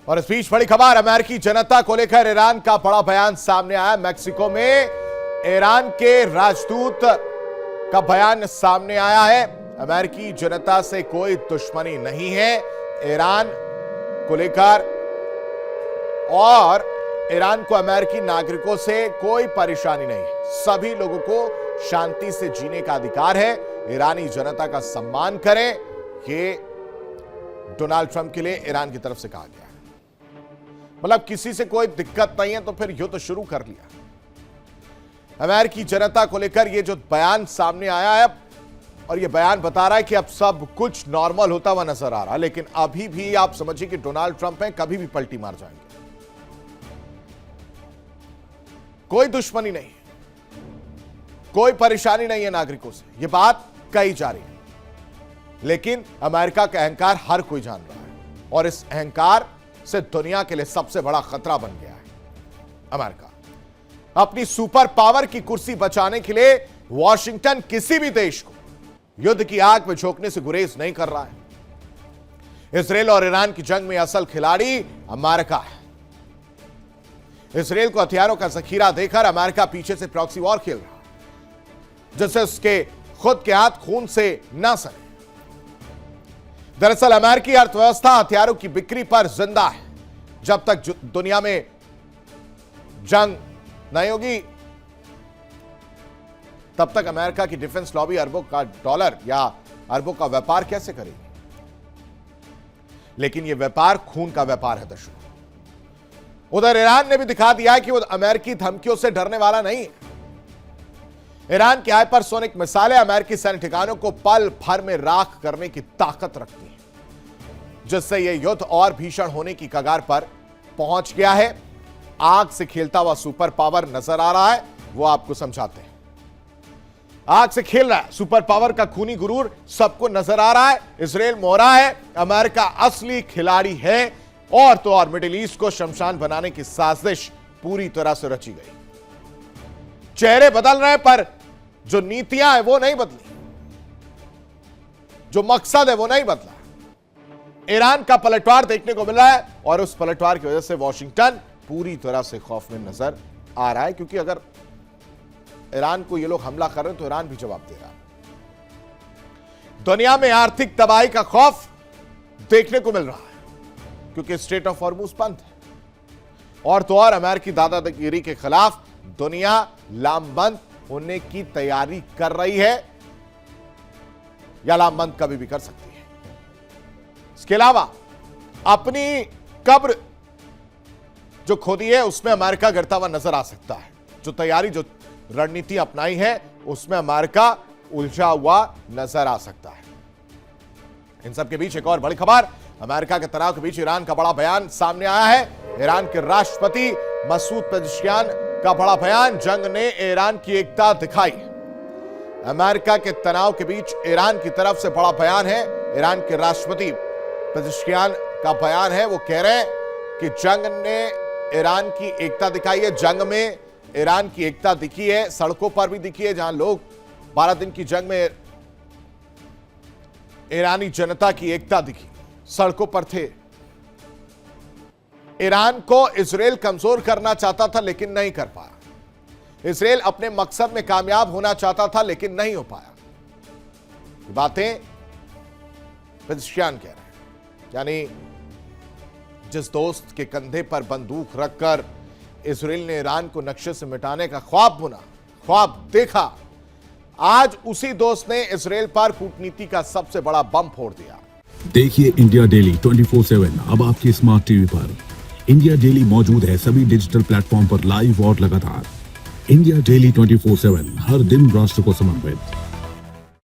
और इस बीच बड़ी खबर अमेरिकी जनता को लेकर ईरान का बड़ा बयान सामने आया। मैक्सिको में ईरान के राजदूत का बयान सामने आया है। अमेरिकी जनता से कोई दुश्मनी नहीं है ईरान को लेकर, और ईरान को अमेरिकी नागरिकों से कोई परेशानी नहीं है। सभी लोगों को शांति से जीने का अधिकार है। ईरानी जनता का सम्मान करें, ये डोनाल्ड ट्रंप के लिए ईरान की तरफ से कहा गया है। मतलब किसी से कोई दिक्कत नहीं है तो फिर युद्ध शुरू कर लिया। अमेरिकी जनता को लेकर ये जो बयान सामने आया है, और ये बयान बता रहा है कि अब सब कुछ नॉर्मल होता हुआ नजर आ रहा है, लेकिन अभी भी आप समझिए कि डोनाल्ड ट्रंप हैं, कभी भी पलटी मार जाएंगे। कोई दुश्मनी नहीं है, कोई परेशानी नहीं है नागरिकों से, यह बात कही जा रही है। लेकिन अमेरिका का अहंकार हर कोई जान रहा है, और इस अहंकार से दुनिया के लिए सबसे बड़ा खतरा बन गया है। अमेरिका अपनी सुपर पावर की कुर्सी बचाने के लिए वॉशिंगटन किसी भी देश को युद्ध की आग में झोंकने से गुरेज नहीं कर रहा है। इसराइल और ईरान की जंग में असल खिलाड़ी अमेरिका है। इसराइल को हथियारों का जखीरा देकर अमेरिका पीछे से प्रॉक्सी वॉर खेल रहा है, जिससे उसके खुद के हाथ खून से न सने। दरअसल अमेरिकी अर्थव्यवस्था हथियारों की बिक्री पर जिंदा है। जब तक दुनिया में जंग नहीं होगी, तब तक अमेरिका की डिफेंस लॉबी अरबों का डॉलर या अरबों का व्यापार कैसे करेगी? लेकिन यह व्यापार खून का व्यापार है दर्शकों। उधर ईरान ने भी दिखा दिया है कि वो अमेरिकी धमकियों से डरने वाला नहीं है। ईरान की हाइपरसोनिक मिसाइलें अमेरिकी सैन्य ठिकानों को पल भर में राख करने की ताकत रखती हैं, जिससे यह युद्ध और भीषण होने की कगार पर पहुंच गया है। आग से खेलता हुआ सुपर पावर नजर आ रहा है, वो आपको समझाते हैं। आग से खेल रहा है सुपर पावर का खूनी गुरूर सबको नजर आ रहा है। इसराइल मोहरा है, अमेरिका असली खिलाड़ी है, और तो और मिडिल ईस्ट को शमशान बनाने की साजिश पूरी तरह से रची गई। चेहरे बदल रहे हैं, पर जो नीतियां हैं वो नहीं बदली, जो मकसद है वो नहीं बदला। ईरान का पलटवार देखने को मिल रहा है, और उस पलटवार की वजह से वॉशिंगटन पूरी तरह से खौफ में नजर आ रहा है, क्योंकि अगर ईरान को ये लोग हमला कर रहे हैं तो ईरान भी जवाब दे रहा है। दुनिया में आर्थिक तबाही का खौफ देखने को मिल रहा है, क्योंकि स्ट्रेट ऑफ हॉर्मुज बंद है, और तो और अमेरिकी दादागिरी के खिलाफ दुनिया लामबंद होने की तैयारी कर रही है, या लामबंद कभी भी कर सकती है। इसके अलावा अपनी कब्र जो खोदी है उसमें अमेरिका गिरता हुआ नजर आ सकता है। जो तैयारी, जो रणनीति अपनाई है, उसमें अमेरिका उलझा हुआ नजर आ सकता है। इन सब के बीच एक और बड़ी खबर, अमेरिका के तनाव के बीच ईरान का बड़ा बयान सामने आया है। ईरान के राष्ट्रपति मसूद पेजेश्कियान का बड़ा बयान, जंग ने ईरान की एकता दिखाई। अमेरिका के तनाव के बीच ईरान की तरफ से बड़ा बयान है। ईरान के राष्ट्रपति पेजेश्कियान का बयान है, वो कह रहे हैं कि जंग ने ईरान की एकता दिखाई है। जंग में ईरान की एकता दिखी है, सड़कों पर भी दिखी है, जहां लोग 12 दिन की जंग में ईरानी जनता की एकता दिखी, सड़कों पर थे। ईरान को इजराइल कमजोर करना चाहता था, लेकिन नहीं कर पाया। इजराइल अपने मकसद में कामयाब होना चाहता था, लेकिन नहीं हो पाया। बातें पेजेश्कियान कह रहे हैं, यानी जिस दोस्त के कंधे पर बंदूक रखकर इजराइल ने ईरान को नक्शे से मिटाने का ख्वाब बुना, ख्वाब देखा, आज उसी दोस्त ने इजराइल पर कूटनीति का सबसे बड़ा बम फोड़ दिया। देखिए इंडिया डेली 24/7 अब आपके स्मार्ट टीवी पर। इंडिया डेली मौजूद है सभी डिजिटल प्लेटफॉर्म पर लाइव और लगातार। इंडिया डेली 24/7 हर दिन राष्ट्र को समर्पित।